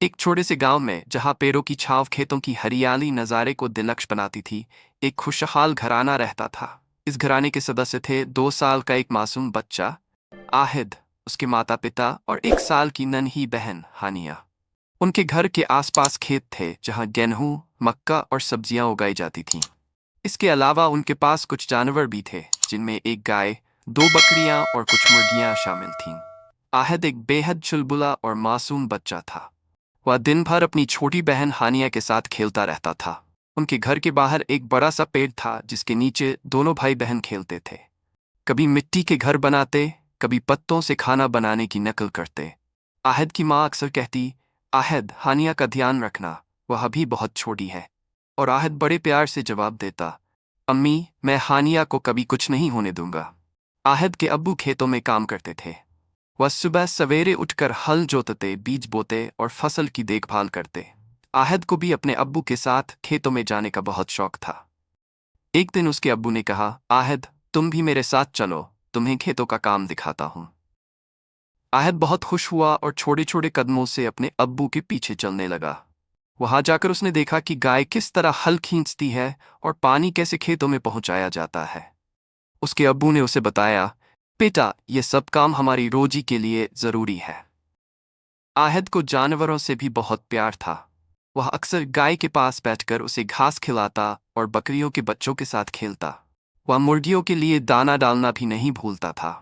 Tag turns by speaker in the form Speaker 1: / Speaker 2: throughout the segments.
Speaker 1: एक छोटे से गांव में जहां पेड़ों की छांव खेतों की हरियाली नज़ारे को दिलकश बनाती थी, एक खुशहाल घराना रहता था। इस घराने के सदस्य थे 2 साल का एक मासूम बच्चा आहिद, उसके माता पिता और 1 साल की नन्ही बहन हानिया। उनके घर के आसपास खेत थे जहां गेहूं, मक्का और सब्जियां उगाई जाती थीं। इसके अलावा उनके पास कुछ जानवर भी थे, जिनमें एक गाय, 2 बकरियां और कुछ मुर्गियां शामिल थीं। आहिद एक बेहद चुलबुला और मासूम बच्चा था। वह दिन भर अपनी छोटी बहन हानिया के साथ खेलता रहता था। उनके घर के बाहर एक बड़ा सा पेड़ था जिसके नीचे दोनों भाई बहन खेलते थे। कभी मिट्टी के घर बनाते, कभी पत्तों से खाना बनाने की नकल करते। आहिद की माँ अक्सर कहती, आहिद, हानिया का ध्यान रखना, वह अभी बहुत छोटी है। और आहिद बड़े प्यार से जवाब देता, अम्मी, मैं हानिया को कभी कुछ नहीं होने दूंगा। आहिद के अब्बू खेतों में काम करते थे। वह सुबह सवेरे उठकर हल जोतते, बीज बोते और फसल की देखभाल करते। आहिद को भी अपने अब्बू के साथ खेतों में जाने का बहुत शौक था। एक दिन उसके अब्बू ने कहा, आहिद, तुम भी मेरे साथ चलो, तुम्हें खेतों का काम दिखाता हूँ। आहिद बहुत खुश हुआ और छोटे छोटे कदमों से अपने अब्बू के पीछे चलने लगा। वहां जाकर उसने देखा कि गाय किस तरह हल खींचती है और पानी कैसे खेतों में पहुंचाया जाता है। उसके अब्बू ने उसे बताया, बेटा, ये सब काम हमारी रोजी के लिए जरूरी है। आहिद को जानवरों से भी बहुत प्यार था। वह अक्सर गाय के पास बैठकर उसे घास खिलाता और बकरियों के बच्चों के साथ खेलता। वह मुर्गियों के लिए दाना डालना भी नहीं भूलता था।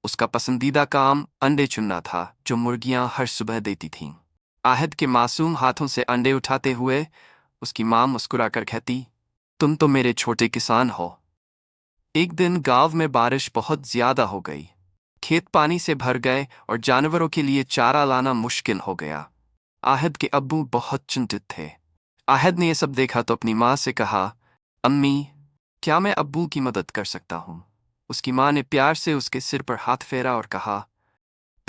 Speaker 1: उसका पसंदीदा काम अंडे चुनना था, जो मुर्गियां हर सुबह देती थीं। आहिद के मासूम हाथों से अंडे उठाते हुए उसकी मां मुस्कुराकर कहती, तुम तो मेरे छोटे किसान हो। एक दिन गांव में बारिश बहुत ज्यादा हो गई। खेत पानी से भर गए और जानवरों के लिए चारा लाना मुश्किल हो गया। आहिद के अब्बू बहुत चिंतित थे। आहिद ने यह सब देखा तो अपनी माँ से कहा, अम्मी, क्या मैं अब्बू की मदद कर सकता हूँ? उसकी माँ ने प्यार से उसके सिर पर हाथ फेरा और कहा,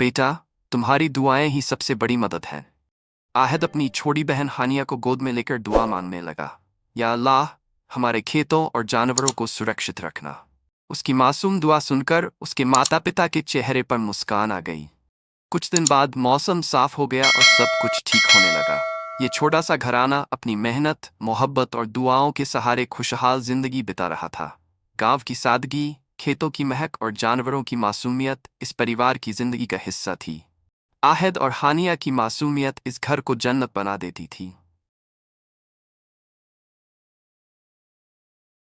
Speaker 1: बेटा, तुम्हारी दुआएं ही सबसे बड़ी मदद हैं। आहिद अपनी छोटी बहन हानिया को गोद में लेकर दुआ मांगने लगा, या अल्लाह, हमारे खेतों और जानवरों को सुरक्षित रखना। उसकी मासूम दुआ सुनकर उसके माता पिता के चेहरे पर मुस्कान आ गई। कुछ दिन बाद मौसम साफ हो गया और सब कुछ ठीक होने लगा। ये छोटा सा घराना अपनी मेहनत, मोहब्बत और दुआओं के सहारे खुशहाल जिंदगी बिता रहा था। गांव की सादगी, खेतों की महक और जानवरों की मासूमियत इस परिवार की जिंदगी का हिस्सा थी। आहिद और हानिया की मासूमियत इस घर को जन्नत बना देती थी।